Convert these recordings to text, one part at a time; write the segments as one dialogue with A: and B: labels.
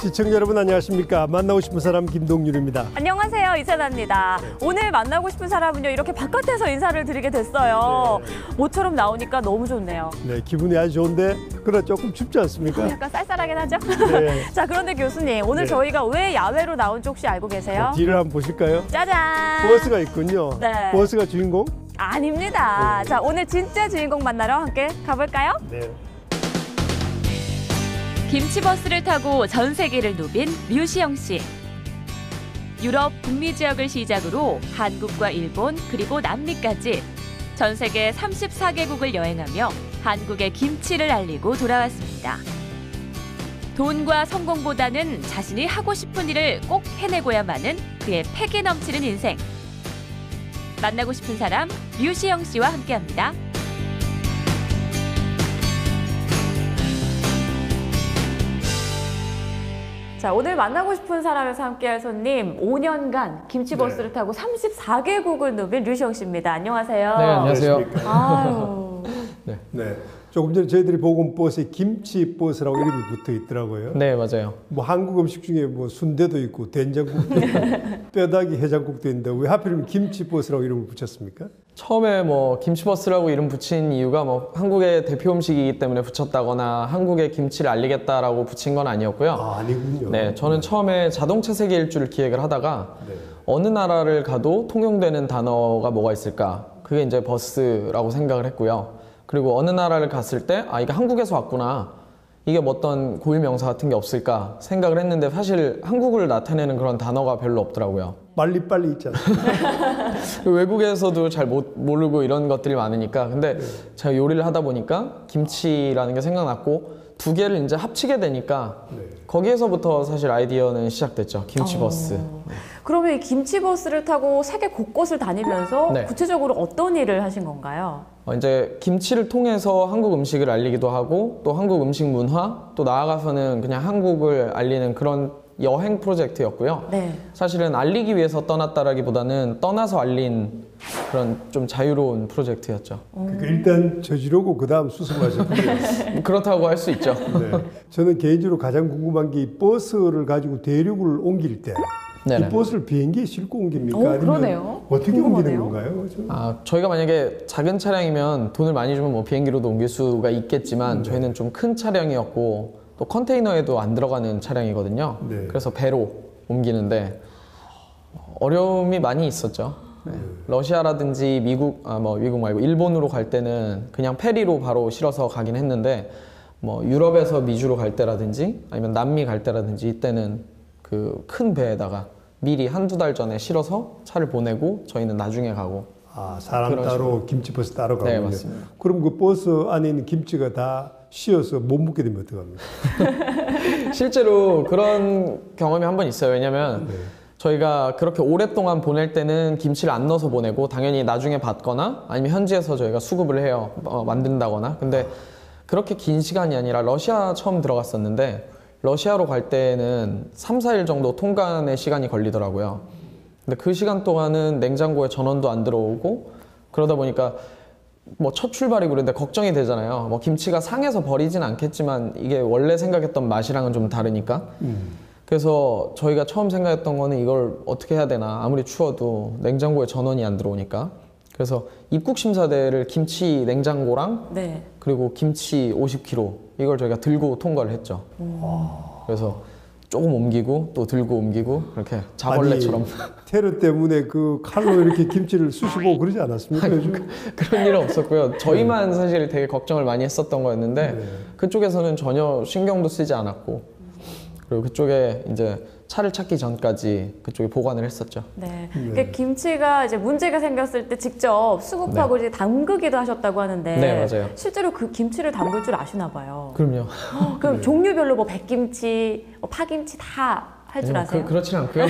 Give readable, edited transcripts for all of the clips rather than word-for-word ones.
A: 시청자 여러분 안녕하십니까? 만나고 싶은 사람 김동률입니다.
B: 안녕하세요, 이찬아입니다. 오늘 만나고 싶은 사람은요, 이렇게 바깥에서 인사를 드리게 됐어요. 모처럼 나오니까 너무 좋네요.
A: 네, 기분이 아주 좋은데 그러나 조금 춥지 않습니까?
B: 약간 쌀쌀하긴 하죠?
A: 네.
B: 자, 그런데 교수님, 오늘 저희가 왜 야외로 나온지 혹시 알고 계세요?
A: 뒤를 한번 보실까요?
B: 짜잔!
A: 버스가 있군요.
B: 네.
A: 버스가 주인공?
B: 아닙니다. 자, 오늘 진짜 주인공 만나러 함께 가볼까요?
A: 네.
C: 김치버스를 타고 전 세계를 누빈 류시영 씨. 유럽 북미 지역을 시작으로 한국과 일본 그리고 남미까지 전 세계 34개국을 여행하며 한국의 김치를 알리고 돌아왔습니다. 돈과 성공보다는 자신이 하고 싶은 일을 꼭 해내고야만은 그의 패기 넘치는 인생. 만나고 싶은 사람 류시영 씨와 함께합니다.
B: 자, 오늘 만나고 싶은 사람에서 함께할 손님, 5년간 김치버스를 타고 34개국을 누빈 류시영 씨입니다. 안녕하세요.
D: 네, 안녕하세요.
A: 안녕하십니까?
B: 아유.
A: 네. 조금 전에 저희들이 보고 온 버스에 김치 버스라고 이름이 붙어 있더라고요.
D: 네, 맞아요.
A: 뭐 한국 음식 중에 뭐 순대도 있고 된장국도 있고 뼈다귀 해장국도 있는데 왜 하필이면 김치 버스라고 이름을 붙였습니까?
D: 처음에 뭐 김치버스라고 이름 붙인 이유가 뭐 한국의 대표 음식이기 때문에 붙였다거나 한국의 김치를 알리겠다라고 붙인 건 아니었고요.
A: 아, 아니군요.
D: 네, 저는 처음에 자동차 세계 일주를 기획을 하다가
A: 네.
D: 어느 나라를 가도 통용되는 단어가 뭐가 있을까? 그게 이제 버스라고 생각을 했고요. 그리고 어느 나라를 갔을 때 아, 이게 한국에서 왔구나. 이게 뭐 어떤 고유 명사 같은 게 없을까 생각을 했는데 사실 한국을 나타내는 그런 단어가 별로 없더라고요.
A: 빨리빨리 있지 않습니까?
D: 외국에서도 잘 모르고 이런 것들이 많으니까. 근데 제가 요리를 하다 보니까 김치라는 게 생각났고 두 개를 이제 합치게 되니까 거기에서부터 사실 아이디어는 시작됐죠. 김치버스.
B: 그러면 이 김치버스를 타고 세계 곳곳을 다니면서
D: 네.
B: 구체적으로 어떤 일을 하신 건가요?
D: 이제 김치를 통해서 한국 음식을 알리기도 하고 또 한국 음식 문화 또 나아가서는 그냥 한국을 알리는 그런 여행 프로젝트였고요.
B: 네.
D: 사실은 알리기 위해서 떠났다라기보다는 떠나서 알린 그런 좀 자유로운 프로젝트였죠.
A: 그러니까 일단 저지르고 그 다음 수습하셨군요.
D: 그렇다고 할 수 있죠.
A: 네. 저는 개인적으로 가장 궁금한 게 이 버스를 가지고 대륙을 옮길 때 이
D: 네네.
A: 버스를 비행기에 싣고 옮깁니까?
B: 오,
A: 아니면
B: 그러네요.
A: 어떻게
B: 궁금하네요.
A: 옮기는 건가요?
D: 저희가 만약에 작은 차량이면 돈을 많이 주면 뭐 비행기로도 옮길 수가 있겠지만 저희는 좀 큰 차량이었고 또 컨테이너에도 안 들어가는 차량이거든요.
A: 네.
D: 그래서 배로 옮기는데 어려움이 많이 있었죠. 네. 러시아라든지 미국 말고 일본으로 갈 때는 그냥 페리로 바로 실어서 가긴 했는데 뭐 유럽에서 미주로 갈 때라든지 아니면 남미 갈 때라든지 이때는 그 큰 배에다가 미리 한두 달 전에 실어서 차를 보내고 저희는 나중에 가고.
A: 아, 사람 따로 김치 버스 따로 가군요.
D: 네, 맞습니다.
A: 그럼 그 버스 안에 있는 김치가 다 씌어서 못 먹게 되면 어떡합니까?
D: 실제로 그런 경험이 한 번 있어요. 왜냐면 저희가 그렇게 오랫동안 보낼 때는 김치를 안 넣어서 보내고 당연히 나중에 받거나 아니면 현지에서 저희가 수급을 해요. 만든다거나. 근데 그렇게 긴 시간이 아니라 러시아 처음 들어갔었는데 러시아로 갈 때는 3, 4일 정도 통관의 시간이 걸리더라고요. 근데 그 시간 동안은 냉장고에 전원도 안 들어오고 그러다 보니까 뭐 첫 출발이고 그런데 걱정이 되잖아요. 뭐 김치가 상해서 버리진 않겠지만 이게 원래 생각했던 맛이랑은 좀 다르니까. 그래서 저희가 처음 생각했던 거는 이걸 어떻게 해야 되나. 아무리 추워도 냉장고에 전원이 안 들어오니까. 그래서 입국 심사대를 김치 냉장고랑
B: 네.
D: 그리고 김치 50kg 이걸 저희가 들고 통과를 했죠. 그래서 조금 옮기고 또 들고 옮기고 그렇게 자벌레처럼.
A: 아니, 테러 때문에 그 칼로 이렇게 김치를 쑤시고 그러지 않았습니까? 요즘?
D: 그런 일은 없었고요. 저희만 사실 되게 걱정을 많이 했었던 거였는데 그쪽에서는 전혀 신경도 쓰지 않았고 그리고 그쪽에 이제 차를 찾기 전까지 그쪽에 보관을 했었죠.
B: 네. 그러니까 김치가 이제 문제가 생겼을 때 직접 수급하고 이제 담그기도 하셨다고 하는데
D: 네, 맞아요.
B: 실제로 그 김치를 담글 줄 아시나 봐요.
D: 그럼요.
B: 그럼 종류별로 뭐 백김치, 뭐 파김치 다 할 줄 아세요?
D: 그렇진 않고요.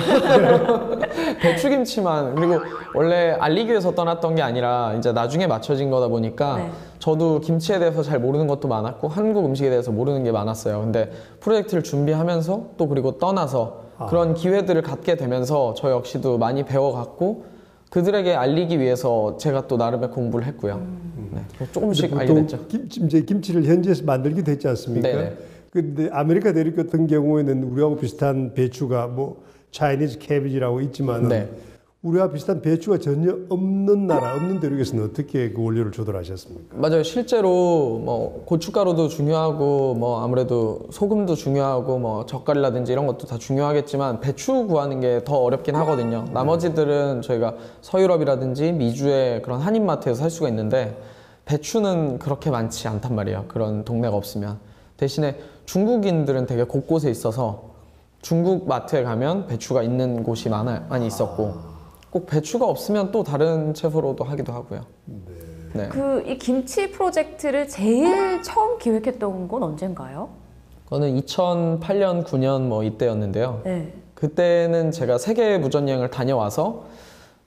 D: 배추김치만. 그리고 원래 알리기 위해서 떠났던 게 아니라 이제 나중에 맞춰진 거다 보니까 저도 김치에 대해서 잘 모르는 것도 많았고 한국 음식에 대해서 모르는 게 많았어요. 근데 프로젝트를 준비하면서 또 그리고 떠나서 그런 기회들을 갖게 되면서 저 역시도 많이 배워갔고 그들에게 알리기 위해서 제가 또 나름의 공부를 했고요. 네, 조금씩 알게 됐죠.
A: 김치를 현지에서 만들기도 했지 않습니까?
D: 네네.
A: 근데 아메리카 대륙 같은 경우에는 우리하고 비슷한 배추가 뭐 차이니즈 캐비지라고 있지만
D: 네.
A: 우리와 비슷한 배추가 전혀 없는 나라, 없는 대륙에서는 어떻게 그 원료를 조달하셨습니까?
D: 맞아요. 실제로 뭐 고춧가루도 중요하고 뭐 아무래도 소금도 중요하고 뭐 젓갈이라든지 이런 것도 다 중요하겠지만 배추 구하는 게 더 어렵긴 하거든요. 나머지들은 저희가 서유럽이라든지 미주의 그런 한인마트에서 살 수가 있는데 배추는 그렇게 많지 않단 말이에요. 그런 동네가 없으면. 대신에 중국인들은 되게 곳곳에 있어서 중국 마트에 가면 배추가 있는 곳이 많이 있었고 꼭 배추가 없으면 또 다른 채소로도 하기도 하고요. 네.
B: 그 이 김치 프로젝트를 제일 처음 기획했던 건 언젠가요?
D: 그거는 2008년, 9년 뭐 이때였는데요.
B: 네.
D: 그때는 제가 세계 무전여행을 다녀와서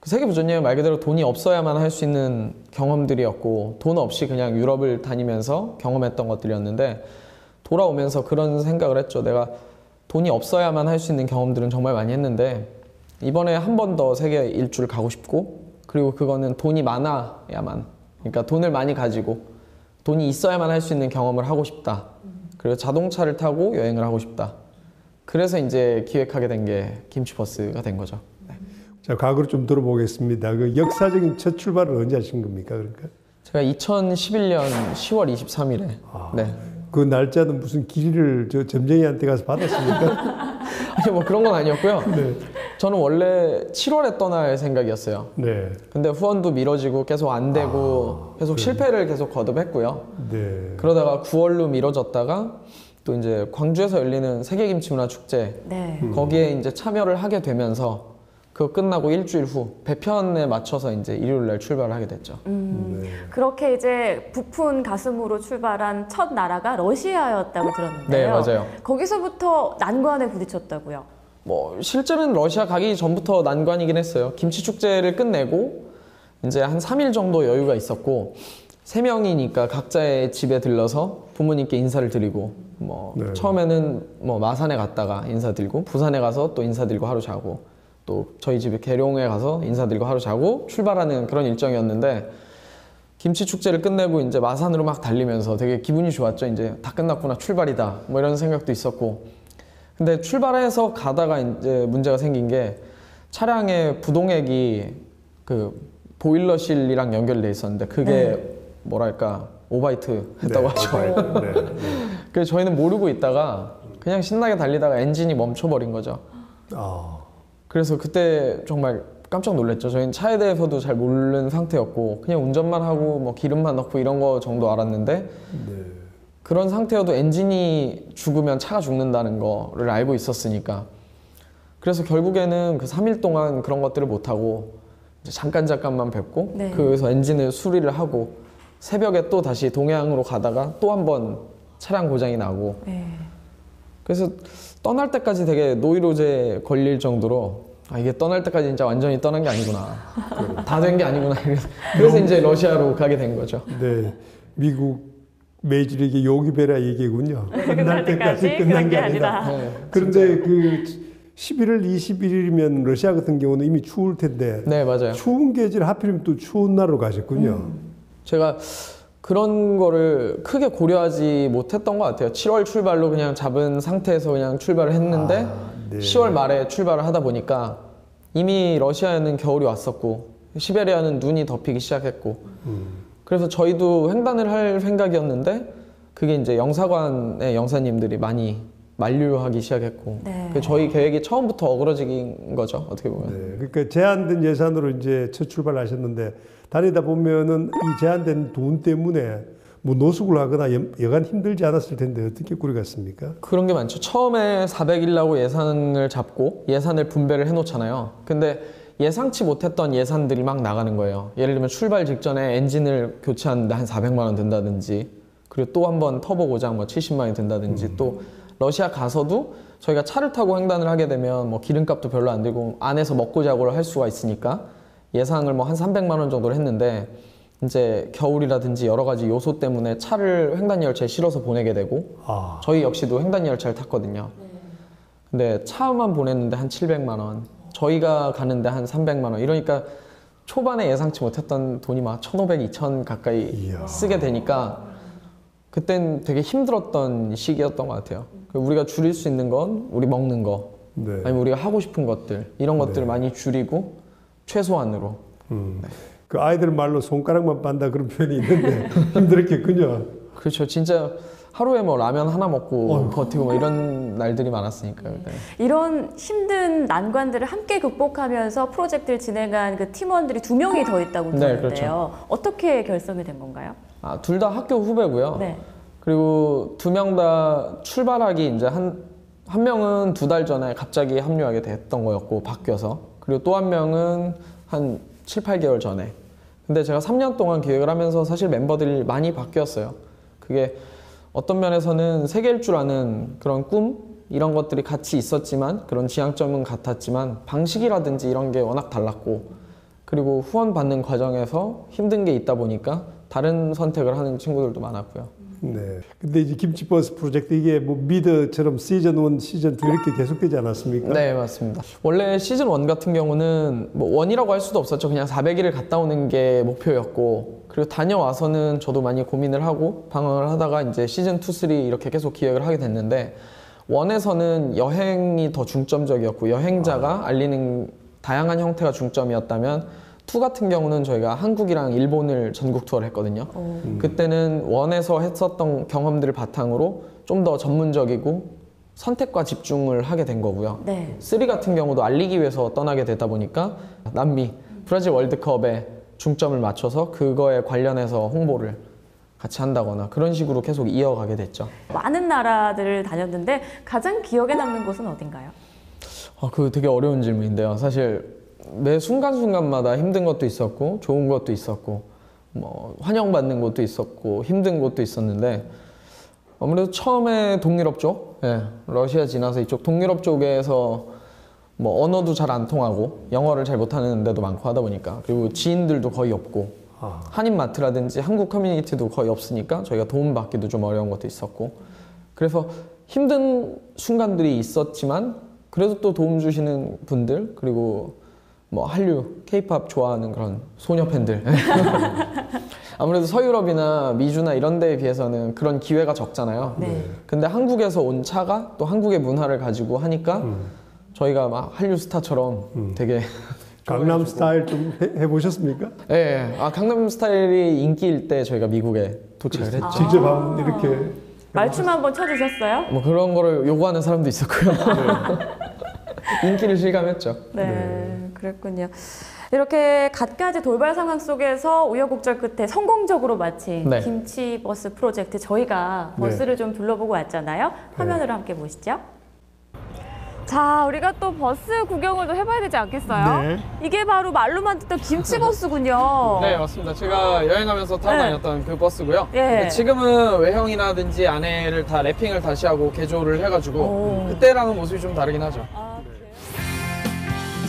D: 그 세계 무전여행 말 그대로 돈이 없어야만 할 수 있는 경험들이었고 돈 없이 그냥 유럽을 다니면서 경험했던 것들이었는데 돌아오면서 그런 생각을 했죠. 내가 돈이 없어야만 할 수 있는 경험들은 정말 많이 했는데 이번에 한 번 더 세계 일주를 가고 싶고 그리고 그거는 돈이 많아야만 그러니까 돈을 많이 가지고 돈이 있어야만 할 수 있는 경험을 하고 싶다. 그리고 자동차를 타고 여행을 하고 싶다. 그래서 이제 기획하게 된 게 김치버스가 된 거죠. 네.
A: 자, 과거를 좀 들어보겠습니다. 그 역사적인 첫 출발을 언제 하신 겁니까? 그러니까
D: 제가 2011년 10월 23일에 네.
A: 그 날짜는 무슨 길을 저 점쟁이한테 가서 받았습니까?
D: 아니 뭐 그런 건 아니었고요.
A: 네.
D: 저는 원래 7월에 떠날 생각이었어요.
A: 네.
D: 근데 후원도 미뤄지고 계속 안 되고 계속 실패를 계속 거듭했고요.
A: 네.
D: 그러다가 9월로 미뤄졌다가 또 이제 광주에서 열리는 세계김치문화축제
B: 네.
D: 거기에 이제 참여를 하게 되면서 그거 끝나고 일주일 후 배편에 맞춰서 이제 일요일 날 출발을 하게 됐죠.
A: 네.
B: 그렇게 이제 부푼 가슴으로 출발한 첫 나라가 러시아였다고 들었는데요.
D: 네, 맞아요.
B: 거기서부터 난관에 부딪혔다고요.
D: 뭐 실제로는 러시아 가기 전부터 난관이긴 했어요. 김치축제를 끝내고 이제 한 3일 정도 여유가 있었고 3명이니까 각자의 집에 들러서 부모님께 인사를 드리고 뭐
A: 네.
D: 처음에는 뭐 마산에 갔다가 인사드리고 부산에 가서 또 인사드리고 하루 자고 또 저희 집에 계룡에 가서 인사드리고 하루 자고 출발하는 그런 일정이었는데 김치 축제를 끝내고 이제 마산으로 막 달리면서 되게 기분이 좋았죠. 이제 다 끝났구나, 출발이다, 뭐 이런 생각도 있었고. 근데 출발해서 가다가 이제 문제가 생긴 게 차량의 부동액이 그 보일러실이랑 연결돼 있었는데 그게 뭐랄까 오바이트 했다고 하죠.
A: 네.
D: 그래서 저희는 모르고 있다가 그냥 신나게 달리다가 엔진이 멈춰버린 거죠.
A: 아,
D: 그래서 그때 정말 깜짝 놀랐죠. 저희는 차에 대해서도 잘 모르는 상태였고 그냥 운전만 하고 뭐 기름만 넣고 이런 거 정도 알았는데
A: 네.
D: 그런 상태여도 엔진이 죽으면 차가 죽는다는 거를 알고 있었으니까 그래서 결국에는 그 3일 동안 그런 것들을 못하고 이제 잠깐만 뵙고
B: 네.
D: 그래서 엔진을 수리를 하고 새벽에 또 다시 동해안으로 가다가 또 한 번 차량 고장이 나고
B: 네.
D: 그래서 떠날 때까지 되게 노이로제 걸릴 정도로 아 이게 떠날 때까지 진짜 완전히 떠난 게 아니구나 다 된 게 아니구나 그래서 이제 러시아로 가게 된 거죠.
A: 네. 미국 메이저리그 요기베라 얘기군요.
B: 끝날 때까지
A: 끝난 게 아니다.
D: 네,
A: 그런데 그 11월 21일이면 러시아 같은 경우는 이미 추울 텐데
D: 네 맞아요.
A: 추운 계절 하필이면 또 추운 날로 가셨군요.
D: 제가 그런 거를 크게 고려하지 못했던 것 같아요. 7월 출발로 그냥 잡은 상태에서 그냥 출발을 했는데
A: 네.
D: 10월 말에 출발을 하다 보니까 이미 러시아에는 겨울이 왔었고 시베리아는 눈이 덮이기 시작했고 그래서 저희도 횡단을 할 생각이었는데 그게 이제 영사관의 영사님들이 많이 만류하기 시작했고
B: 네.
D: 그 저희 계획이 처음부터 어그러진 거죠. 어떻게 보면.
A: 네. 그러니까 제한된 예산으로 이제 첫 출발하셨는데 다니다 보면은 이 제한된 돈 때문에 뭐 노숙을 하거나 여간 힘들지 않았을 텐데 어떻게 꾸려갔습니까?
D: 그런 게 많죠. 처음에 400일라고 예산을 잡고 예산을 분배를 해놓잖아요. 근데 예상치 못했던 예산들이 막 나가는 거예요. 예를 들면 출발 직전에 엔진을 교체하는데 한 400만 원 든다든지 그리고 또 한 번 터보 고장 뭐 70만 원이 든다든지 또 러시아 가서도 저희가 차를 타고 횡단을 하게 되면 뭐 기름값도 별로 안 들고 안에서 먹고 자고를 할 수가 있으니까 예상을 뭐 한 300만 원 정도를 했는데 이제 겨울이라든지 여러 가지 요소 때문에 차를 횡단 열차에 실어서 보내게 되고 저희 역시도 횡단 열차를 탔거든요. 근데 차만 보냈는데 한 700만 원 저희가 가는데 한 300만 원 이러니까 초반에 예상치 못했던 돈이 막 1,500, 2,000 가까이
A: 이야.
D: 쓰게 되니까 그땐 되게 힘들었던 시기였던 것 같아요. 우리가 줄일 수 있는 건 우리 먹는 거,
A: 네.
D: 아니면 우리가 하고 싶은 것들 이런 것들을 많이 줄이고 최소한으로.
A: 그 아이들 말로 손가락만 빤다 그런 표현이 있는데 힘들었겠군요.
D: 그렇죠. 진짜 하루에 뭐 라면 하나 먹고 버티고 뭐 이런 날들이 많았으니까요. 네.
B: 이런 힘든 난관들을 함께 극복하면서 프로젝트를 진행한 그 팀원들이 2명이 더 있다고
D: 네,
B: 들었는데요.
D: 그렇죠.
B: 어떻게 결성이 된 건가요?
D: 둘 다 학교 후배고요.
B: 네.
D: 그리고 2명 다 출발하기 이제 한 명은 2달 전에 갑자기 합류하게 됐던 거였고 바뀌어서, 그리고 또 한 명은 한 7, 8개월 전에. 근데 제가 3년 동안 기획을 하면서 사실 멤버들이 많이 바뀌었어요. 그게 어떤 면에서는 세계일 줄 아는 그런 꿈 이런 것들이 같이 있었지만, 그런 지향점은 같았지만 방식이라든지 이런 게 워낙 달랐고, 그리고 후원 받는 과정에서 힘든 게 있다 보니까 다른 선택을 하는 친구들도 많았고요.
A: 네. 근데 이제 김치버스 프로젝트 이게 뭐 미드처럼 시즌 1, 시즌 2 이렇게 계속되지 않았습니까?
D: 네, 맞습니다. 원래 시즌 1 같은 경우는 뭐 원이라고 할 수도 없었죠. 그냥 400일을 갔다 오는 게 목표였고, 그리고 다녀와서는 저도 많이 고민을 하고 방황을 하다가 이제 시즌 2, 3 이렇게 계속 기획을 하게 됐는데, 원에서는 여행이 더 중점적이었고 여행자가 알리는 다양한 형태가 중점이었다면, 2 같은 경우는 저희가 한국이랑 일본을 전국 투어를 했거든요. 그때는 원에서 했었던 경험들을 바탕으로 좀 더 전문적이고 선택과 집중을 하게 된 거고요.
B: 네.
D: 3 같은 경우도 알리기 위해서 떠나게 되다 보니까 남미, 브라질 월드컵에 중점을 맞춰서 그거에 관련해서 홍보를 같이 한다거나 그런 식으로 계속 이어가게 됐죠.
B: 많은 나라들을 다녔는데 가장 기억에 남는 곳은 어딘가요?
D: 그거 되게 어려운 질문인데요. 사실 매 순간순간마다 힘든 것도 있었고 좋은 것도 있었고 뭐 환영받는 것도 있었고 힘든 것도 있었는데, 아무래도 처음에 동유럽 쪽, 러시아 지나서 이쪽 동유럽 쪽에서 뭐 언어도 잘 안 통하고 영어를 잘 못하는 데도 많고 하다 보니까, 그리고 지인들도 거의 없고 한인마트라든지 한국 커뮤니티도 거의 없으니까 저희가 도움받기도 좀 어려운 것도 있었고, 그래서 힘든 순간들이 있었지만 그래도 또 도움 주시는 분들, 그리고 뭐 한류, 케이팝 좋아하는 그런 소녀 팬들 아무래도 서유럽이나 미주나 이런 데에 비해서는 그런 기회가 적잖아요.
B: 네.
D: 근데 한국에서 온 차가 또 한국의 문화를 가지고 하니까 저희가 막 한류 스타처럼 되게
A: 강남 스타일 좀 해보셨습니까?
D: 예, 강남 스타일이 인기일 때 저희가 미국에 도착을 했죠.
A: 직접 한번 이렇게
B: 말춤 한번 쳐주셨어요?
D: 뭐 그런 거를 요구하는 사람도 있었고요. 인기를 실감했죠.
B: 네, 그랬군요. 이렇게 갖가지 돌발 상황 속에서 우여곡절 끝에 성공적으로 마친
D: 네.
B: 김치버스 프로젝트, 저희가 버스를 좀 둘러보고 왔잖아요. 화면으로 함께 보시죠. 자, 우리가 또 버스 구경을 또 해봐야 되지 않겠어요?
A: 네.
B: 이게 바로 말로만 듣던 김치버스군요.
D: 네, 맞습니다. 제가 여행하면서 타고 다녔던 그 버스고요.
B: 예.
D: 근데 지금은 외형이라든지 안에를 다 랩핑을 다시 하고 개조를 해가지고 그때랑은 모습이 좀 다르긴 하죠.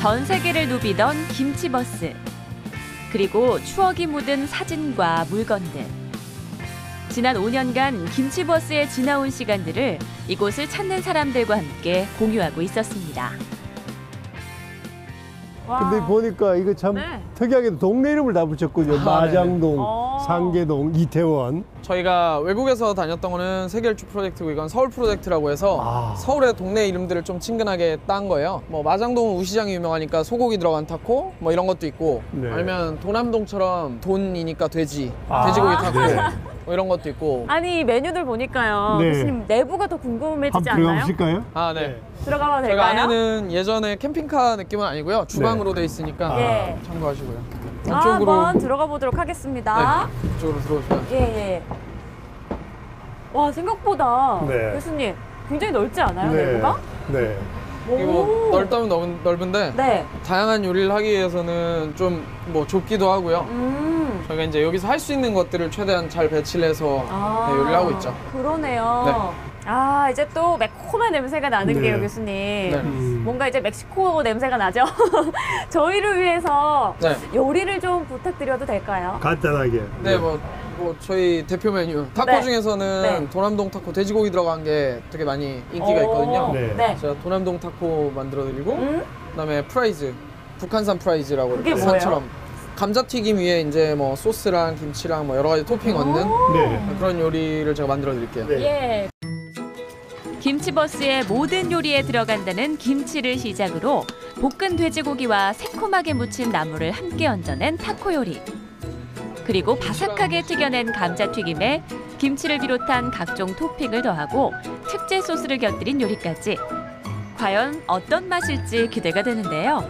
C: 전 세계를 누비던 김치버스. 그리고 추억이 묻은 사진과 물건들. 지난 5년간 김치버스에 지나온 시간들을 이곳을 찾는 사람들과 함께 공유하고 있었습니다.
B: 와.
A: 근데 보니까 이거 참
B: 네.
A: 특이하게도 동네 이름을 다 붙였군요. 마장동, 상계동, 이태원.
D: 저희가 외국에서 다녔던 거는 세계일주 프로젝트고, 이건 서울 프로젝트라고 해서 서울의 동네 이름들을 좀 친근하게 딴 거예요. 뭐 마장동은 우시장이 유명하니까 소고기 들어간 타코 뭐 이런 것도 있고,
A: 네.
D: 아니면 도남동처럼 돈이니까 돼지, 돼지고기 타코 뭐 이런 것도 있고.
B: 아니, 메뉴들 보니까요.
A: 네.
B: 교수님, 내부가 더 궁금해지지
A: 한번 들어가
B: 않나요?
A: 보실까요?
D: 네.
B: 들어가봐도
D: 저희가
B: 될까요?
D: 안에는 예전에 캠핑카 느낌은 아니고요. 주방으로 돼 있으니까
B: 예.
D: 참고하시고요.
B: 한번 들어가 보도록 하겠습니다.
D: 이쪽으로 들어오시면.
B: 예. 와, 생각보다
A: 네.
B: 교수님 굉장히 넓지 않아요, 내부가?
A: 네.
D: 그리고 넓다면 넓은데
B: 네.
D: 다양한 요리를 하기 위해서는 좀 뭐 좁기도 하고요. 저희가 이제 여기서 할 수 있는 것들을 최대한 잘 배치를 해서 요리를 하고 있죠.
B: 그러네요. 아, 이제 또 매콤한 냄새가 나는
A: 네.
B: 게요, 교수님.
D: 네.
B: 뭔가 이제 멕시코 냄새가 나죠? 저희를 위해서
D: 네.
B: 요리를 좀 부탁드려도 될까요?
A: 간단하게.
D: 네, 뭐 저희 대표 메뉴 타코
B: 네.
D: 중에서는
B: 네.
D: 도남동 타코 돼지고기 들어간 게 되게 많이 인기가 있거든요.
A: 네.
D: 제가 도남동 타코 만들어 드리고, 그다음에 프라이즈, 북한산 프라이즈라고
B: 그게
D: 이렇게
B: 뭐예요?
D: 산처럼 감자튀김 위에 이제 뭐 소스랑 김치랑 뭐 여러 가지 토핑 얹는
A: 네.
D: 그런 요리를 제가 만들어 드릴게요.
A: 네.
B: 예.
C: 김치버스의 모든 요리에 들어간다는 김치를 시작으로 볶은 돼지고기와 새콤하게 무친 나물을 함께 얹어낸 타코 요리. 그리고 바삭하게 튀겨낸 감자튀김에 김치를 비롯한 각종 토핑을 더하고 특제 소스를 곁들인 요리까지. 과연 어떤 맛일지 기대가 되는데요.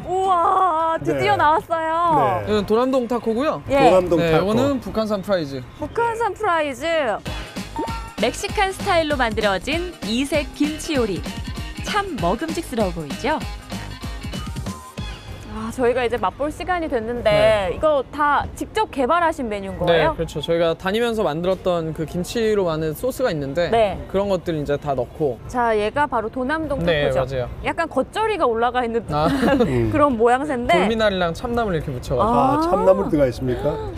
B: 우와, 드디어
A: 네.
B: 나왔어요.
A: 네.
D: 이건 도남동 타코고요.
B: 예.
A: 도남동
D: 네,
A: 타코.
D: 이거는 북한산 프라이즈.
B: 북한산 프라이즈.
C: 멕시칸 스타일로 만들어진 이색 김치 요리. 참 먹음직스러워 보이죠?
B: 아, 저희가 이제 맛볼 시간이 됐는데
D: 네.
B: 이거 다 직접 개발하신 메뉴인
D: 네,
B: 거예요?
D: 그렇죠. 저희가 다니면서 만들었던 그 김치로 만든 소스가 있는데
B: 네.
D: 그런 것들 이제 다 넣고.
B: 자, 얘가 바로 도남동
D: 네,
B: 타코죠.
D: 맞아요.
B: 약간 겉절이가 올라가 있는
D: 아,
B: 그런 모양새인데.
D: 돌미나리랑 참나물 이렇게 묻혀가지고.
A: 아, 참나물 들어가 있습니까?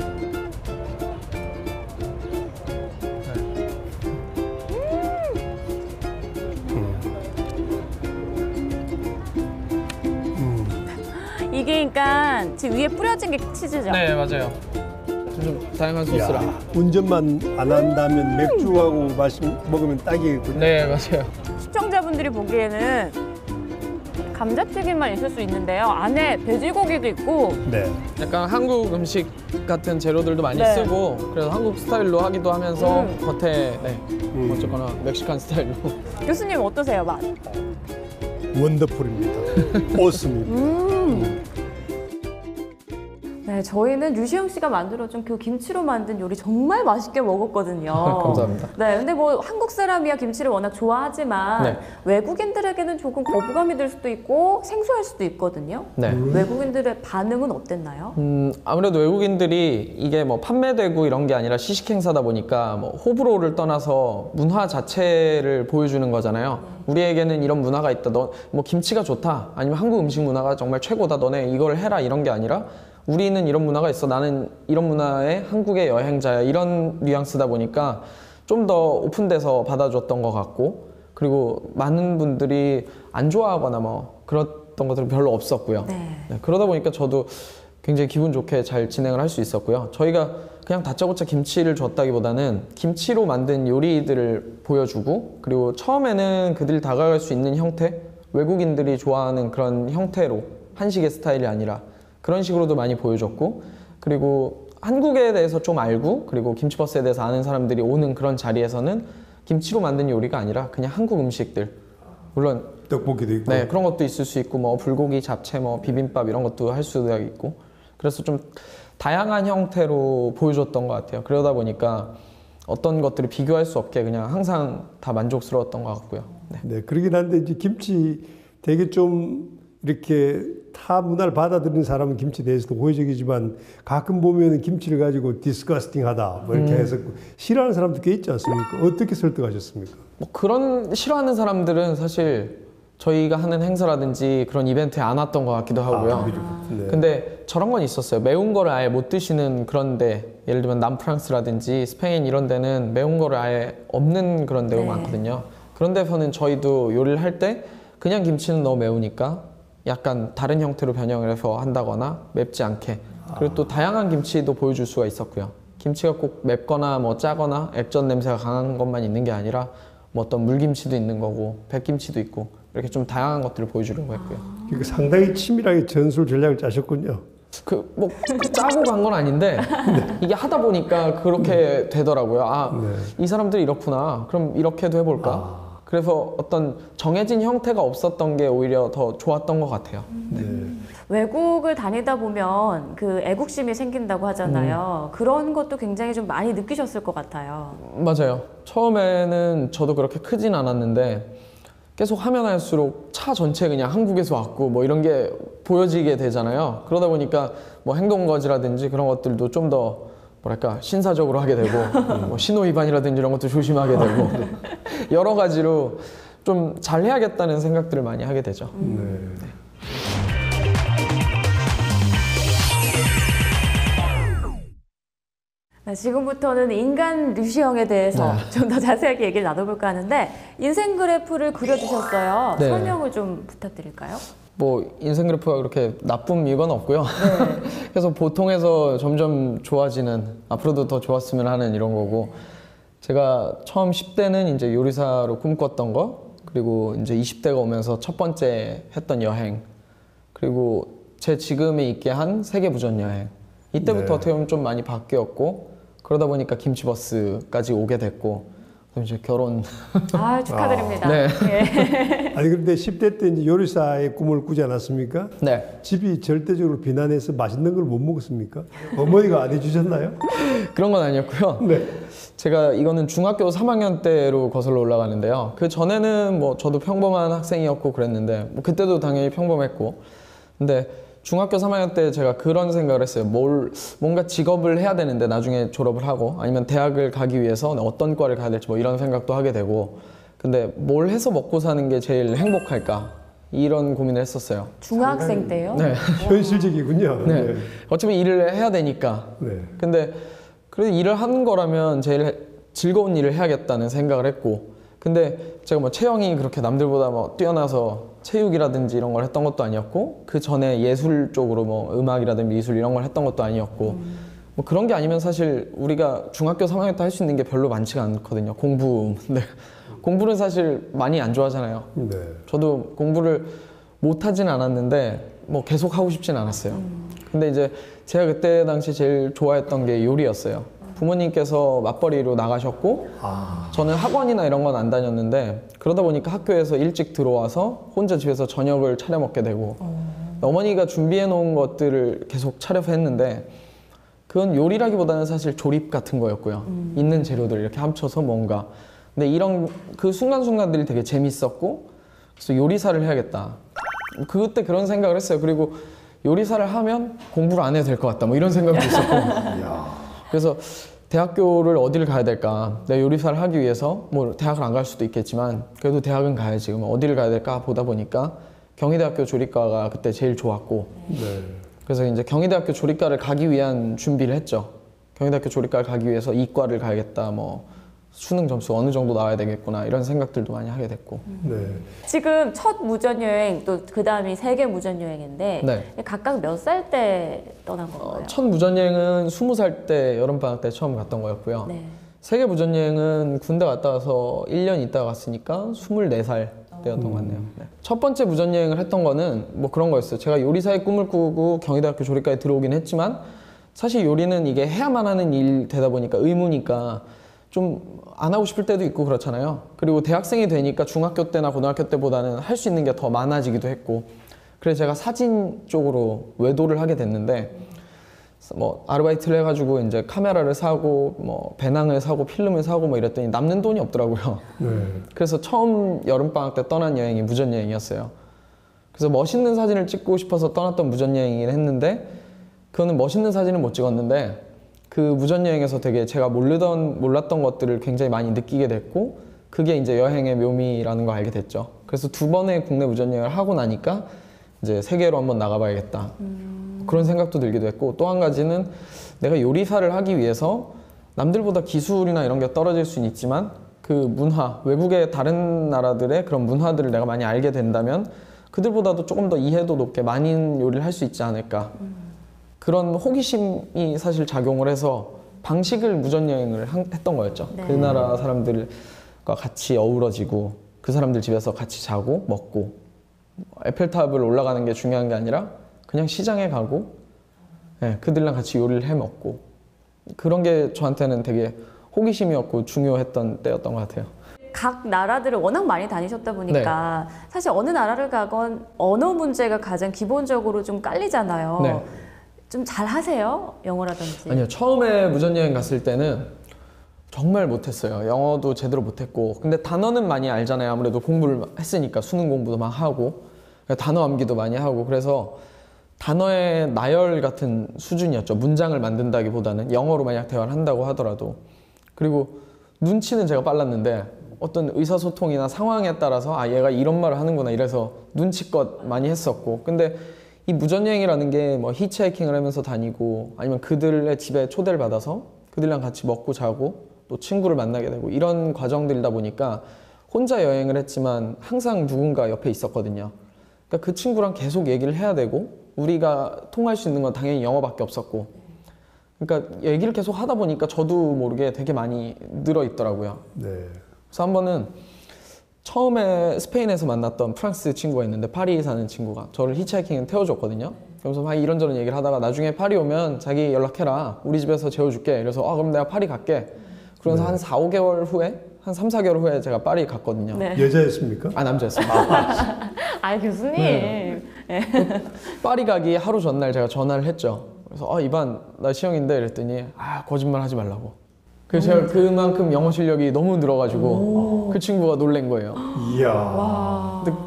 B: 이게 그러니까 지금 위에 뿌려진 게 치즈죠?
D: 네, 맞아요. 좀 다양한 소스랑.
A: 야, 운전만 안 한다면 맥주하고 먹으면 딱이겠군요.
D: 네, 맞아요.
B: 시청자분들이 보기에는 감자튀김만 있을 수 있는데요. 안에 돼지고기도 있고
A: 네.
D: 약간 한국 음식 같은 재료들도 많이
B: 네.
D: 쓰고 그래서 한국 스타일로 하기도 하면서 겉에 네, 어쨌거나 멕시칸 스타일로.
B: 교수님 어떠세요, 맛?
A: 원더풀입니다. 오스입니다.
B: 네, 저희는 류시영 씨가 만들어준 그 김치로 만든 요리 정말 맛있게 먹었거든요.
D: 감사합니다.
B: 네, 근데 뭐 한국 사람이야 김치를 워낙 좋아하지만
D: 네.
B: 외국인들에게는 조금 거부감이 들 수도 있고 생소할 수도 있거든요.
D: 네.
B: 외국인들의 반응은 어땠나요?
D: 아무래도 외국인들이 이게 뭐 판매되고 이런 게 아니라 시식 행사다 보니까 뭐 호불호를 떠나서 문화 자체를 보여주는 거잖아요. 우리에게는 이런 문화가 있다. 너 뭐 김치가 좋다. 아니면 한국 음식 문화가 정말 최고다. 너네 이걸 해라. 이런 게 아니라 우리는 이런 문화가 있어. 나는 이런 문화의 한국의 여행자야. 이런 뉘앙스다 보니까 좀 더 오픈돼서 받아줬던 것 같고, 그리고 많은 분들이 안 좋아하거나 뭐 그랬던 것들은 별로 없었고요.
B: 네.
D: 네, 그러다 보니까 저도 굉장히 기분 좋게 잘 진행을 할 수 있었고요. 저희가 그냥 다짜고짜 김치를 줬다기보다는 김치로 만든 요리들을 보여주고, 그리고 처음에는 그들이 다가갈 수 있는 형태, 외국인들이 좋아하는 그런 형태로, 한식의 스타일이 아니라 그런 식으로도 많이 보여줬고, 그리고 한국에 대해서 좀 알고, 그리고 김치버스에 대해서 아는 사람들이 오는 그런 자리에서는 김치로 만든 요리가 아니라 그냥 한국 음식들, 물론
A: 떡볶이도 있고.
D: 네, 그런 것도 있을 수 있고, 뭐 불고기, 잡채, 뭐 비빔밥 이런 것도 할 수도 있고, 그래서 좀 다양한 형태로 보여줬던 것 같아요. 그러다 보니까 어떤 것들을 비교할 수 없게 그냥 항상 다 만족스러웠던 것 같고요. 네.
A: 네, 그러긴 한데 이제 김치 되게 좀 이렇게 타 문화를 받아들이는 사람은 김치에 대해서도 호의적이지만 가끔 보면은 김치를 가지고 디스커스팅하다 뭐 이렇게 해서 싫어하는 사람도 꽤 있지 않습니까? 어떻게 설득하셨습니까?
D: 뭐 그런 싫어하는 사람들은 사실 저희가 하는 행사라든지 그런 이벤트에 안 왔던 것 같기도 하고요.
A: 네.
D: 근데 저런 건 있었어요. 매운 거를 아예 못 드시는 그런데, 예를 들면 남프랑스라든지 스페인 이런 데는 매운 거를 아예 없는 그런 데가
B: 네.
D: 많거든요. 그런 데서는 저희도 요리를 할 때 그냥 김치는 너무 매우니까 약간 다른 형태로 변형을 해서 한다거나 맵지 않게, 그리고 또 다양한 김치도 보여줄 수가 있었고요. 김치가 꼭 맵거나 뭐 짜거나 액젓 냄새가 강한 것만 있는 게 아니라 뭐 어떤 물김치도 있는 거고 백김치도 있고, 이렇게 좀 다양한 것들을 보여주려고 했고요.
A: 그러니까 상당히 치밀하게 전술 전략을 짜셨군요.
D: 뭐 짜고 간 건 아닌데 이게 하다 보니까 그렇게 되더라고요. 아, 이 사람들이 이렇구나. 그럼 이렇게도 해볼까? 그래서 어떤 정해진 형태가 없었던 게 오히려 더 좋았던 것 같아요.
A: 네.
B: 외국을 다니다 보면 그 애국심이 생긴다고 하잖아요. 그런 것도 굉장히 좀 많이 느끼셨을 것 같아요.
D: 맞아요. 처음에는 저도 그렇게 크진 않았는데 계속 하면 할수록 차 전체 그냥 한국에서 왔고 뭐 이런 게 보여지게 되잖아요. 그러다 보니까 뭐 행동거지라든지 그런 것들도 좀 더 뭐랄까 신사적으로 하게 되고 뭐 신호 위반이라든지 이런 것도 조심하게 되고 여러 가지로 좀 잘해야겠다는 생각들을 많이 하게 되죠.
A: 네.
B: 네, 지금부터는 인간 류시영에 대해서 좀 더 자세하게 얘기를 나눠볼까 하는데 인생 그래프를 그려주셨어요.
D: 네.
B: 설명을 좀 부탁드릴까요?
D: 뭐 인생 그래프가 그렇게 나쁨 이건 없고요. 그래서 보통에서 점점 좋아지는, 앞으로도 더 좋았으면 하는 이런 거고, 제가 처음 10대는 이제 요리사로 꿈꿨던 거, 그리고 이제 20대가 오면서 첫 번째 했던 여행, 그리고 제 지금에 있게 한 세계 무전 여행. 이때부터
A: 네.
D: 어떻게 보면 좀 많이 바뀌었고, 그러다 보니까 김치버스까지 오게 됐고, 그럼 이제 결혼.
B: 아, 축하드립니다.
D: 네.
B: 예.
A: 아니 그런데 10대 때 이제 요리사의 꿈을 꾸지 않았습니까?
D: 네.
A: 집이 절대적으로 비난해서 맛있는 걸 못 먹었습니까? 어머니가 안 해주셨나요?
D: 그런 건 아니었고요.
A: 네.
D: 제가 이거는 중학교 3학년 때로 거슬러 올라가는데요. 그 전에는 뭐 저도 평범한 학생이었고 그랬는데, 뭐 그때도 당연히 평범했고, 근데 중학교 3학년 때 제가 그런 생각을 했어요. 뭔가 직업을 해야 되는데 나중에 졸업을 하고, 아니면 대학을 가기 위해서 어떤 과를 가야 될지 뭐 이런 생각도 하게 되고, 근데 뭘 해서 먹고 사는 게 제일 행복할까? 이런 고민을 했었어요.
B: 중학생 때요?
D: 네.
A: 현실적이군요.
D: 네. 어차피 일을 해야 되니까.
A: 네.
D: 근데 그래도 일을 하는 거라면 제일 즐거운 일을 해야겠다는 생각을 했고, 근데 제가 뭐 체형이 그렇게 남들보다 뭐 뛰어나서 체육이라든지 이런 걸 했던 것도 아니었고, 그 전에 예술 쪽으로 뭐 음악이라든지 미술 이런 걸 했던 것도 아니었고, 뭐 그런 게 아니면 사실 우리가 중학교 3학년 때 할 수 있는 게 별로 많지가 않거든요. 공부. 근데 공부는 사실 많이 안 좋아하잖아요.
A: 네.
D: 저도 공부를 못 하진 않았는데 뭐 계속 하고 싶진 않았어요. 근데 이제 제가 그때 당시 제일 좋아했던 게 요리였어요. 부모님께서 맞벌이로 나가셨고, 저는 학원이나 이런 건 안 다녔는데, 그러다 보니까 학교에서 일찍 들어와서 혼자 집에서 저녁을 차려 먹게 되고, 어머니가 준비해 놓은 것들을 계속 차려서 했는데, 그건 요리라기보다는 사실 조립 같은 거였고요. 있는 재료들 이렇게 합쳐서 뭔가. 근데 이런 그 순간순간들이 되게 재밌었고, 그래서 요리사를 해야겠다. 그때 그런 생각을 했어요. 그리고 요리사를 하면 공부를 안 해도 될 것 같다. 뭐 이런 생각도 있었고. 그래서 대학교를 어디를 가야 될까? 내가 요리사를 하기 위해서 뭐 대학을 안 갈 수도 있겠지만 그래도 대학은 가야지. 그럼 어디를 가야 될까 보다 보니까 경희대학교 조리과가 그때 제일 좋았고,
A: 네.
D: 그래서 이제 경희대학교 조리과를 가기 위한 준비를 했죠. 경희대학교 조리과를 가기 위해서 이과를 가야겠다. 뭐 수능 점수 어느 정도 나와야 되겠구나 이런 생각들도 많이 하게 됐고.
A: 네.
B: 지금 첫 무전여행, 또 그 다음이 세계 무전여행인데,
D: 네.
B: 각각 몇 살 때 떠난 건가요?
D: 첫 무전여행은 20살 때 여름방학 때 처음 갔던 거였고요.
B: 네.
D: 세계 무전여행은 군대 갔다 와서 1년 있다가 갔으니까 24살 때였던 것 같네요. 네. 첫 번째 무전여행을 했던 거는 뭐 그런 거였어요. 제가 요리사의 꿈을 꾸고 경희대학교 조리과에 들어오긴 했지만, 사실 요리는 이게 해야만 하는 일 되다 보니까 의무니까 좀 안 하고 싶을 때도 있고 그렇잖아요. 그리고 대학생이 되니까 중학교 때나 고등학교 때보다는 할 수 있는 게 더 많아지기도 했고, 그래서 제가 사진 쪽으로 외도를 하게 됐는데, 뭐 아르바이트를 해가지고 이제 카메라를 사고 뭐 배낭을 사고 필름을 사고 뭐 이랬더니 남는 돈이 없더라고요.
A: 네.
D: 그래서 처음 여름방학 때 떠난 여행이 무전여행이었어요. 그래서 멋있는 사진을 찍고 싶어서 떠났던 무전여행이긴 했는데, 그거는 멋있는 사진은 못 찍었는데 그 무전여행에서 되게 제가 몰랐던 것들을 굉장히 많이 느끼게 됐고, 그게 이제 여행의 묘미라는 걸 알게 됐죠. 그래서 두 번의 국내 무전여행을 하고 나니까 이제 세계로 한번 나가봐야겠다. 그런 생각도 들기도 했고, 또 한 가지는 내가 요리사를 하기 위해서 남들보다 기술이나 이런 게 떨어질 수는 있지만 그 문화, 외국의 다른 나라들의 그런 문화들을 내가 많이 알게 된다면 그들보다도 조금 더 이해도 높게 많은 요리를 할 수 있지 않을까. 그런 호기심이 사실 작용을 해서 방식을 무전여행을 했던 거였죠.
B: 네.
D: 그 나라 사람들과 같이 어우러지고 그 사람들 집에서 같이 자고 먹고, 에펠탑을 올라가는 게 중요한 게 아니라 그냥 시장에 가고, 네, 그들랑 같이 요리를 해 먹고, 그런 게 저한테는 되게 호기심이었고 중요했던 때였던 것 같아요.
B: 각 나라들을 워낙 많이 다니셨다 보니까 사실 어느 나라를 가건 언어 문제가 가장 기본적으로 좀 깔리잖아요.
D: 네.
B: 좀 잘 하세요? 영어라든지.
D: 아니요, 처음에 무전여행 갔을 때는 정말 못했어요. 영어도 제대로 못했고, 근데 단어는 많이 알잖아요. 아무래도 공부를 했으니까 수능 공부도 막 하고 단어 암기도 많이 하고, 그래서 단어의 나열 같은 수준이었죠. 문장을 만든다기보다는 영어로 만약 대화를 한다고 하더라도. 그리고 눈치는 제가 빨랐는데 어떤 의사소통이나 상황에 따라서 아 얘가 이런 말을 하는구나 이래서 눈치껏 많이 했었고, 근데 이 무전여행이라는 게 뭐 히치하이킹을 하면서 다니고 아니면 그들의 집에 초대를 받아서 그들이랑 같이 먹고 자고 또 친구를 만나게 되고 이런 과정들이다 보니까 혼자 여행을 했지만 항상 누군가 옆에 있었거든요. 그러니까 그 친구랑 계속 얘기를 해야 되고 우리가 통할 수 있는 건 당연히 영어밖에 없었고 그러니까 얘기를 계속 하다 보니까 저도 모르게 되게 많이 늘어 있더라고요.
A: 네.
D: 그래서 한 번은 처음에 스페인에서 만났던 프랑스 친구가 있는데 파리에 사는 친구가 저를 히치하이킹에 태워줬거든요. 그래서 막 이런저런 얘기를 하다가 나중에 파리 오면 자기 연락해라. 우리 집에서 재워줄게. 그래서 그럼 내가 파리 갈게. 그러면서 한 4, 5개월 후에 한 3, 4개월 후에 제가 파리 갔거든요.
B: 네.
A: 여자였습니까?
D: 남자였습니다.
B: 아, 교수님.
D: 네. 파리 가기 하루 전날 제가 전화를 했죠. 그래서 이반 나 시영인데 이랬더니 거짓말 하지 말라고. 그래서 제가 그만큼 영어 실력이 너무 늘어가지고 그 친구가 놀란 거예요.
A: 이야.
D: 근데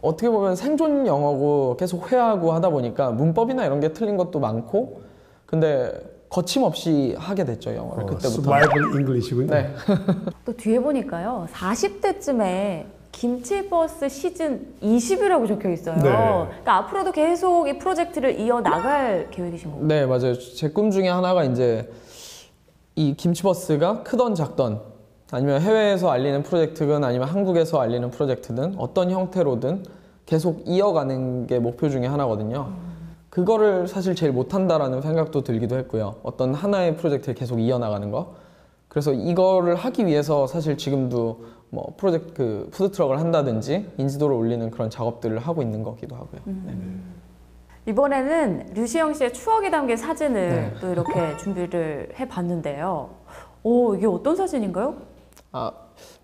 D: 어떻게 보면 생존 영어고 계속 회화하고 하다 보니까 문법이나 이런 게 틀린 것도 많고 근데 거침없이 하게 됐죠, 영어를 그때부터.
A: 서바이벌 잉글리시군요.
D: 네.
B: 또 뒤에 보니까요. 40대쯤에 김치버스 시즌 20이라고 적혀 있어요.
A: 네.
B: 그러니까 앞으로도 계속 이 프로젝트를 이어나갈 계획이신 건가요?
D: 네, 맞아요. 제 꿈 중에 하나가 이제 이 김치버스가 크던 작던 아니면 해외에서 알리는 프로젝트든 아니면 한국에서 알리는 프로젝트든 어떤 형태로든 계속 이어가는 게 목표 중에 하나거든요. 그거를 사실 제일 못한다라는 생각도 들기도 했고요. 어떤 하나의 프로젝트를 계속 이어나가는 거. 그래서 이거를 하기 위해서 사실 지금도 뭐 프로젝트 그 푸드트럭을 한다든지 인지도를 올리는 그런 작업들을 하고 있는 거기도 하고요. 네.
B: 이번에는 류시영 씨의 추억이 담긴 사진을
D: 네.
B: 또 이렇게 준비를 해봤는데요. 오, 이게 어떤 사진인가요?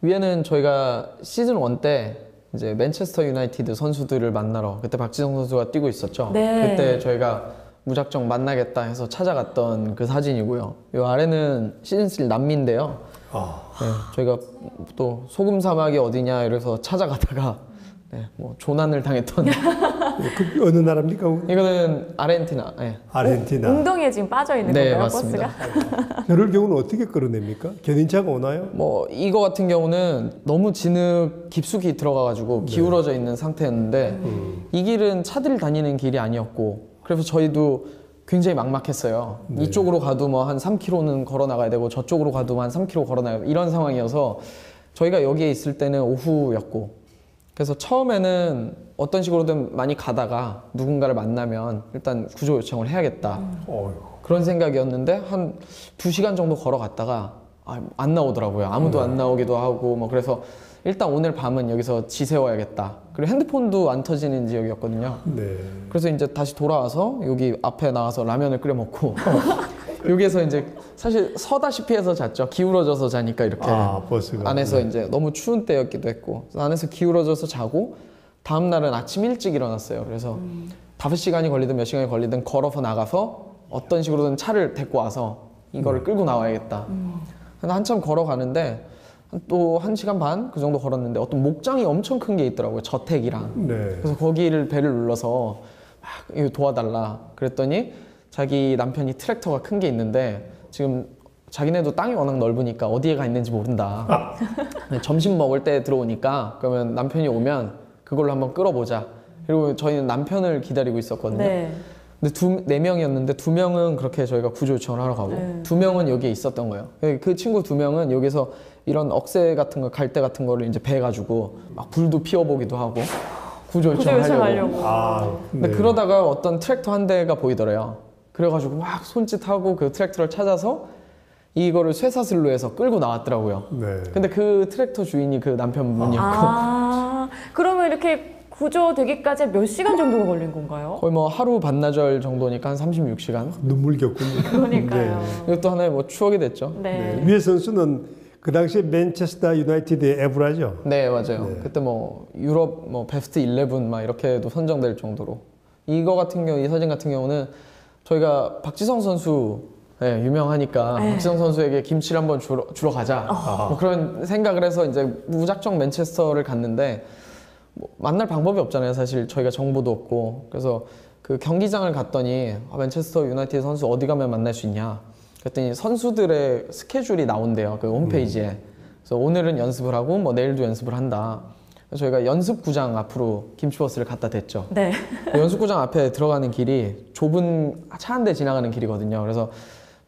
D: 위에는 저희가 시즌 1 때 이제 맨체스터 유나이티드 선수들을 만나러 그때 박지성 선수가 뛰고 있었죠.
B: 네.
D: 그때 저희가 무작정 만나겠다 해서 찾아갔던 그 사진이고요. 이 아래는 시즌 3 남미인데요. 네, 저희가 또 소금 사막이 어디냐 이래서 찾아가다가 네, 뭐 조난을 당했던
A: 그 어느 나라입니까?
D: 이거는 아르헨티나. 네.
A: 아르헨티나.
B: 웅덩이에 지금 빠져 있는
D: 네,
B: 건가요,
D: 맞습니다.
B: 버스가?
A: 저럴 경우는 어떻게 끌어냅니까? 견인차가 오나요?
D: 뭐 이거 같은 경우는 너무 진흙 깊숙이 들어가가지고 기울어져 있는 상태였는데 이 길은 차들이 다니는 길이 아니었고 그래서 저희도 굉장히 막막했어요.
A: 네.
D: 이쪽으로 가도 뭐 한 3km는 걸어 나가야 되고 저쪽으로 가도 한 3km 걸어 나가야 되고 이런 상황이어서 저희가 여기에 있을 때는 오후였고 그래서 처음에는 어떤 식으로든 많이 가다가 누군가를 만나면 일단 구조 요청을 해야겠다. 그런 생각이었는데 한 2시간 정도 걸어갔다가 안 나오더라고요. 아무도 안 나오기도 하고 뭐 그래서 일단 오늘 밤은 여기서 지새워야겠다. 그리고 핸드폰도 안 터지는 지역이었거든요.
A: 네.
D: 그래서 이제 다시 돌아와서 여기 앞에 나와서 라면을 끓여 먹고 여기에서 이제 사실 서다시피 해서 잤죠. 기울어져서 자니까 이렇게
A: 버스가.
D: 안에서
A: 네.
D: 이제 너무 추운 때였기도 했고 그래서 안에서 기울어져서 자고 다음 날은 아침 일찍 일어났어요. 그래서 5시간이 걸리든 몇 시간이 걸리든 걸어서 나가서 어떤 식으로든 차를 데리고 와서 이거를 끌고 나와야겠다. 그래서 한참 걸어가는데 또 1시간 반 그 정도 걸었는데 어떤 목장이 엄청 큰 게 있더라고요. 저택이랑.
A: 네.
D: 그래서 거기를 배를 눌러서 막 이거 도와달라 그랬더니 자기 남편이 트랙터가 큰 게 있는데 지금 자기네도 땅이 워낙 넓으니까 어디에 가 있는지 모른다. 점심 먹을 때 들어오니까 그러면 남편이 오면 그걸로 한번 끌어보자. 그리고 저희는 남편을 기다리고 있었거든요.
B: 네.
D: 근데 4명이었는데 2명은 그렇게 저희가 구조 요청을 하러 가고 2명은 여기에 있었던 거예요. 그 친구 2명은 여기서 이런 억새 같은 거, 갈대 같은 거를 이제 베가지고 막 불도 피워보기도 하고 구조 요청을 하려고. 근데
A: 네.
D: 그러다가 어떤 트랙터 한 대가 보이더래요. 그래가지고 막 손짓하고 그 트랙터를 찾아서 이거를 쇠사슬로 해서 끌고 나왔더라고요.
A: 네.
D: 근데 그 트랙터 주인이 그 남편분이었고
B: 그러면 이렇게 구조되기까지 몇 시간 정도가 걸린 건가요?
D: 거의 뭐 하루 반나절 정도니까 한 36시간.
A: 눈물겼군요.
B: 그러니까요.
D: 이것도 하나의 뭐 추억이 됐죠.
B: 네.
A: 네. 위에 선수는 그 당시에 맨체스터 유나이티드의 에브라죠.
D: 네, 맞아요. 그때 뭐 유럽 뭐 베스트 11 막 이렇게도 선정될 정도로 이거 같은 경우 이 사진 같은 경우는 저희가 박지성 선수 네, 유명하니까 박지성 선수에게 김치를 한번 주러 가자 뭐 그런 생각을 해서 이제 무작정 맨체스터를 갔는데 뭐 만날 방법이 없잖아요. 사실 저희가 정보도 없고 그래서 그 경기장을 갔더니 맨체스터 유나이티드 선수 어디 가면 만날 수 있냐 그랬더니 선수들의 스케줄이 나온대요. 그 홈페이지에. 그래서 오늘은 연습을 하고 뭐 내일도 연습을 한다. 그래서 저희가 연습구장 앞으로 김치버스를 갖다 댔죠.
B: 네.
D: 연습구장 앞에 들어가는 길이 좁은 차 한 대 지나가는 길이거든요. 그래서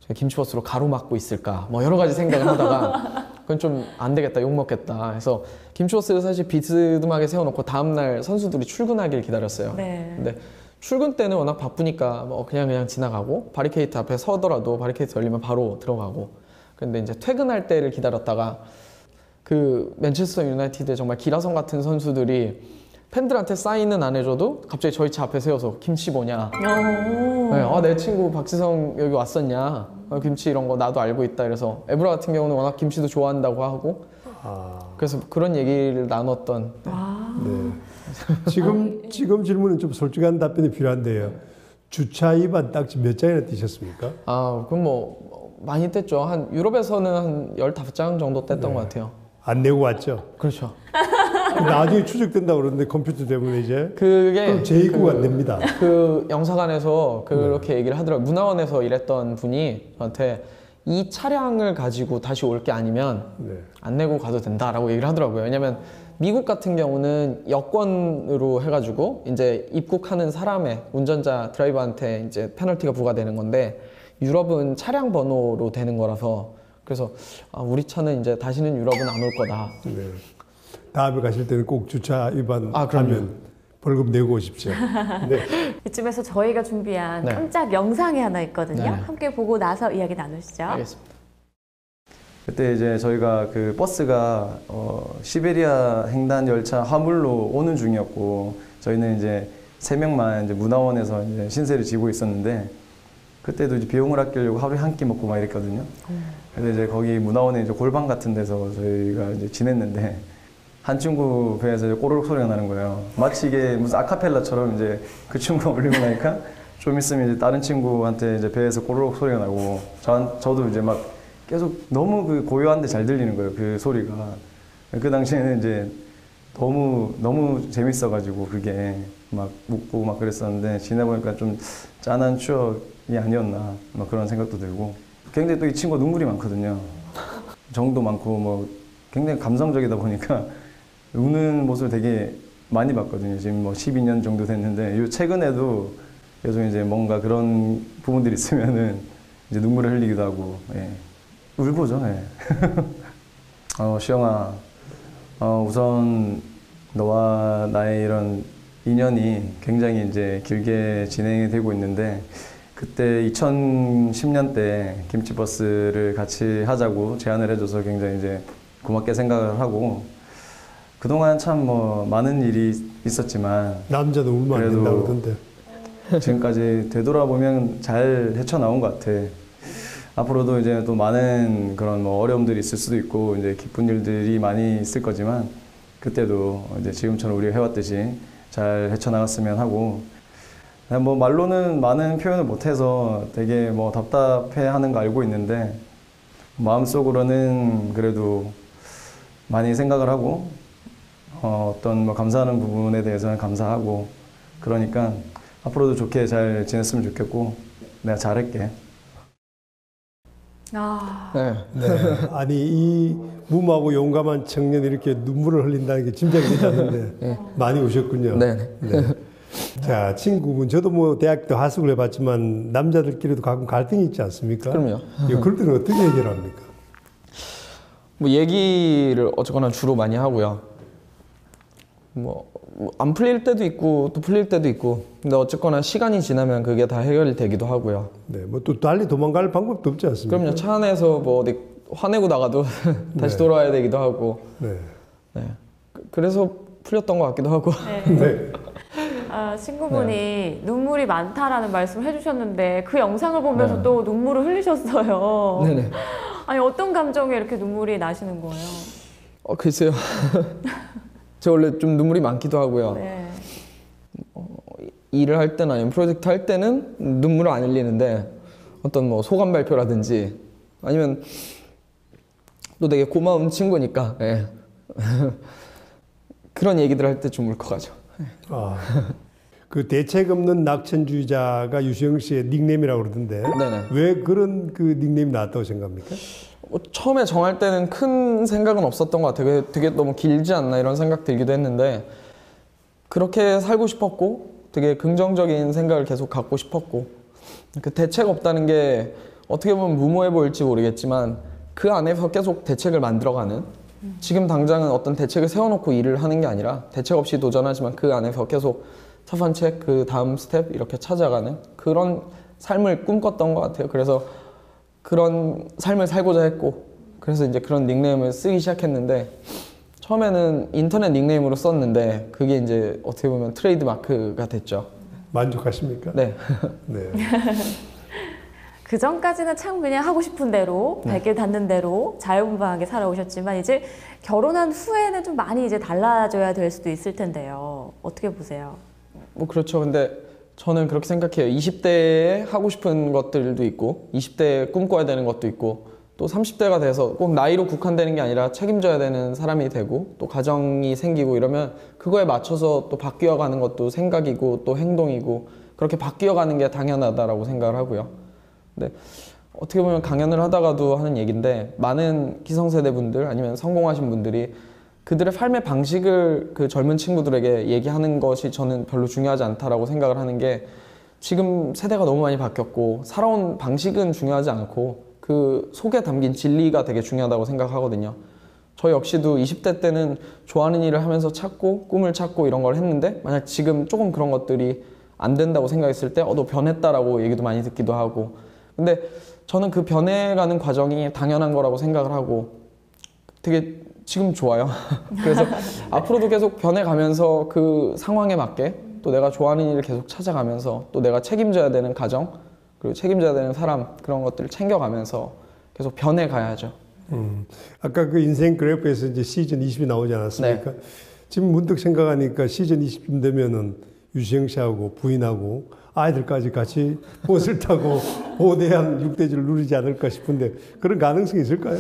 D: 저희 김치버스로 가로막고 있을까 뭐 여러 가지 생각을 하다가 그건 좀 안 되겠다, 욕 먹겠다 해서 김치버스를 사실 비스듬하게 세워놓고 다음날 선수들이 출근하길 기다렸어요.
B: 네.
D: 근데 출근 때는 워낙 바쁘니까 뭐 그냥 지나가고 바리케이트 앞에 서더라도 바리케이트 열리면 바로 들어가고. 근데 이제 퇴근할 때를 기다렸다가 그 맨체스터 유나이티드의 정말 기라성 같은 선수들이 팬들한테 사인은 안 해줘도 갑자기 저희 차 앞에 세워서 김치 뭐냐. 네, 내 친구 박지성 여기 왔었냐. 김치 이런 거 나도 알고 있다. 그래서 에브라 같은 경우는 워낙 김치도 좋아한다고 하고 그래서 그런 얘기를 나눴던.
A: 네. 지금 질문은 좀 솔직한 답변이 필요한데요. 주차 위반 딱지 몇 장이나 띄셨습니까?
D: 그럼 뭐 많이 뗐죠. 한 유럽에서는 한 15장 정도 뗐던 것 같아요.
A: 안 내고 왔죠?
D: 그렇죠.
A: 나중에 추적된다고 그러는데 컴퓨터 때문에 이제
D: 그게
A: 제2구가 안 됩니다.
D: 그 영사관에서 그렇게 얘기를 하더라고요. 문화원에서 일했던 분이 저한테 이 차량을 가지고 다시 올 게 아니면 안 내고 가도 된다라고 얘기를 하더라고요. 왜냐면 미국 같은 경우는 여권으로 해가지고 이제 입국하는 사람의 운전자 드라이버한테 이제 페널티가 부과되는 건데 유럽은 차량 번호로 되는 거라서 그래서 우리 차는 이제 다시는 유럽은 안 올 거다.
A: 네. 다음에 가실 때는 꼭 주차 위반
D: 그럼요.
A: 하면 벌금 내고 오십시오. 네.
B: 이쯤에서 저희가 준비한
D: 네.
B: 깜짝 영상이 하나 있거든요.
D: 네.
B: 함께 보고 나서 이야기 나누시죠.
D: 알겠습니다.
E: 그때 이제 저희가 그 버스가 시베리아 횡단 열차 화물로 오는 중이었고 저희는 이제 3명만 이제 문화원에서 이제 신세를 지고 있었는데 그때도 이제 비용을 아끼려고 하루에 한 끼 먹고 막 이랬거든요. 그래서 이제 거기 문화원에 이제 골방 같은 데서 저희가 이제 지냈는데 한 친구 배에서 이제 꼬르륵 소리가 나는 거예요. 마치 이게 무슨 아카펠라처럼 이제 그 친구가 올리고 나니까 좀 있으면 이제 다른 친구한테 이제 배에서 꼬르륵 소리가 나고 저도 이제 막 계속 너무 그 고요한데 잘 들리는 거예요. 그 소리가. 그 당시에는 이제 너무 재밌어가지고 그게 막 웃고 막 그랬었는데 지내보니까 좀 짠한 추억이 아니었나 막 그런 생각도 들고 굉장히 또 이 친구가 눈물이 많거든요. 정도 많고 뭐 굉장히 감성적이다 보니까 우는 모습을 되게 많이 봤거든요. 지금 뭐 12년 정도 됐는데 요 최근에도 계속 이제 뭔가 그런 부분들이 있으면은 이제 눈물을 흘리기도 하고 예. 울고죠. 예. 시영아, 우선 너와 나의 이런 인연이 굉장히 이제 길게 진행이 되고 있는데 그때 2010년 때 김치버스를 같이 하자고 제안을 해줘서 굉장히 이제 고맙게 생각을 하고 그동안 참 뭐 많은 일이 있었지만
A: 남자도 울면 안 된다고 그러던데.
E: 지금까지 되돌아보면 잘 헤쳐나온 것 같아. 앞으로도 이제 또 많은 그런 뭐 어려움들이 있을 수도 있고 이제 기쁜 일들이 많이 있을 거지만 그때도 이제 지금처럼 우리가 해왔듯이 잘 헤쳐나갔으면 하고 뭐 말로는 많은 표현을 못해서 되게 뭐 답답해하는 거 알고 있는데 마음속으로는 그래도 많이 생각을 하고 어떤 뭐 감사하는 부분에 대해서는 감사하고 그러니까 앞으로도 좋게 잘 지냈으면 좋겠고 내가 잘할게.
A: 네. 아니 이 무모하고 용감한 청년이 이렇게 눈물을 흘린다는 게 짐작이 되지 않는데 많이 우셨군요.
D: 네.
A: 자, 친구분 저도 뭐 대학 때 하숙을 해봤지만 남자들끼리도 가끔 갈등이 있지 않습니까?
D: 그럼요.
A: 그럴 때는 어떻게 해결합니까?
D: 뭐 얘기를 어쨌거나 주로 많이 하고요. 뭐 안 풀릴 때도 있고 또 풀릴 때도 있고 근데 어쨌거나 시간이 지나면 그게 다 해결이 되기도 하고요.
A: 네, 뭐 또 달리 도망갈 방법도 없지 않습니까?
D: 그럼요. 차 안에서 뭐 어디 화내고 나가도 다시 돌아와야 되기도 하고.
A: 네.
D: 그래서 풀렸던 것 같기도 하고.
A: 네.
B: 친구분이 눈물이 많다라는 말씀을 해주셨는데 그 영상을 보면서 또 눈물을 흘리셨어요.
D: 네네.
B: 아니 어떤 감정에 이렇게 눈물이 나시는 거예요?
D: 글쎄요. 저 원래 좀 눈물이 많기도 하고요.
B: 네.
D: 일을 할 때나 아니면 프로젝트 할 때는 눈물을 안 흘리는데 어떤 뭐 소감 발표라든지 아니면 또 되게 고마운 친구니까 그런 얘기들 할 때 좀 울컥하죠.
A: 그 대책 없는 낙천주의자가 유시영 씨의 닉네임이라고 그러던데
D: 네네.
A: 왜 그런 그 닉네임이 나왔다고 생각합니까?
D: 처음에 정할 때는 큰 생각은 없었던 것 같아요. 되게 너무 길지 않나 이런 생각 들기도 했는데 그렇게 살고 싶었고 되게 긍정적인 생각을 계속 갖고 싶었고 그 대책 없다는 게 어떻게 보면 무모해 보일지 모르겠지만 그 안에서 계속 대책을 만들어가는 지금 당장은 어떤 대책을 세워놓고 일을 하는 게 아니라 대책 없이 도전하지만 그 안에서 계속 첫 번째 그 다음 스텝 이렇게 찾아가는 그런 삶을 꿈꿨던 것 같아요. 그래서 그런 삶을 살고자 했고 그래서 이제 그런 닉네임을 쓰기 시작했는데 처음에는 인터넷 닉네임으로 썼는데 그게 이제 어떻게 보면 트레이드 마크가 됐죠.
A: 만족하십니까?
D: 네.
A: 네.
B: 그 전까지는 참 그냥 하고 싶은 대로 발길 닿는 대로 자유분방하게 살아오셨지만 이제 결혼한 후에는 좀 많이 이제 달라져야 될 수도 있을 텐데요. 어떻게 보세요?
D: 뭐 그렇죠. 근데 저는 그렇게 생각해요. 20대에 하고 싶은 것들도 있고 20대에 꿈꿔야 되는 것도 있고 또 30대가 돼서 꼭 나이로 국한되는 게 아니라 책임져야 되는 사람이 되고 또 가정이 생기고 이러면 그거에 맞춰서 또 바뀌어가는 것도 생각이고 또 행동이고 그렇게 바뀌어가는 게 당연하다라고 생각을 하고요. 근데 어떻게 보면 강연을 하다가도 하는 얘기인데 많은 기성세대 분들 아니면 성공하신 분들이 그들의 삶의 방식을 그 젊은 친구들에게 얘기하는 것이 저는 별로 중요하지 않다라고 생각을 하는 게 지금 세대가 너무 많이 바뀌었고 살아온 방식은 중요하지 않고 그 속에 담긴 진리가 되게 중요하다고 생각하거든요. 저 역시도 20대 때는 좋아하는 일을 하면서 찾고 꿈을 찾고 이런 걸 했는데 만약 지금 조금 그런 것들이 안 된다고 생각했을 때 너 변했다라고 얘기도 많이 듣기도 하고 근데 저는 그 변해가는 과정이 당연한 거라고 생각을 하고 되게 지금 좋아요. 그래서 앞으로도 계속 변해가면서 그 상황에 맞게 또 내가 좋아하는 일을 계속 찾아가면서 또 내가 책임져야 되는 가정 그리고 책임져야 되는 사람 그런 것들을 챙겨가면서 계속 변해가야죠.
A: 아까 그 인생 그래프에서 이제 시즌 20이 나오지 않았습니까?
D: 네.
A: 지금 문득 생각하니까 시즌 20쯤 되면은 유시영 씨하고 부인하고 아이들까지 같이 버스를 타고 5대양 6대지를 누리지 않을까 싶은데 그런 가능성이 있을까요?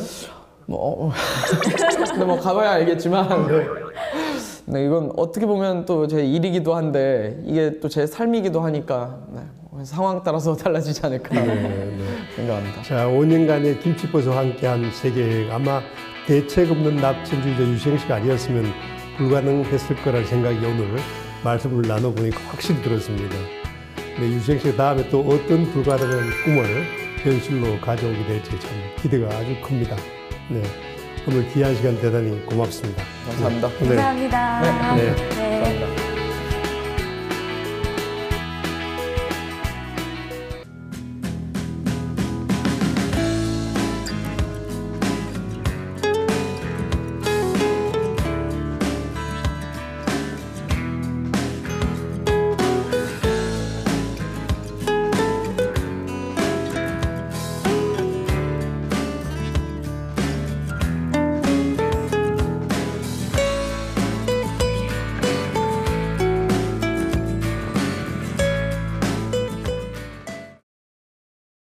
D: 근데 뭐 가봐야 알겠지만 네, 이건 어떻게 보면 또 제 일이기도 한데 이게 또 제 삶이기도 하니까 네, 상황 따라서 달라지지 않을까 생각합니다.
A: 자, 5년간의 김치버스와 함께한 세계여행 아마 대책 없는 낙천주의자 유시영 씨가 아니었으면 불가능했을 거라는 생각이 오늘 말씀을 나눠보니까 확실히 들었습니다. 네, 유시영 씨가 다음에 또 어떤 불가능한 꿈을 현실로 가져오게 될지 참 기대가 아주 큽니다. 네, 오늘 귀한 시간 대단히 고맙습니다.
D: 감사합니다.
A: 네.
B: 감사합니다.
A: 네.
B: 네.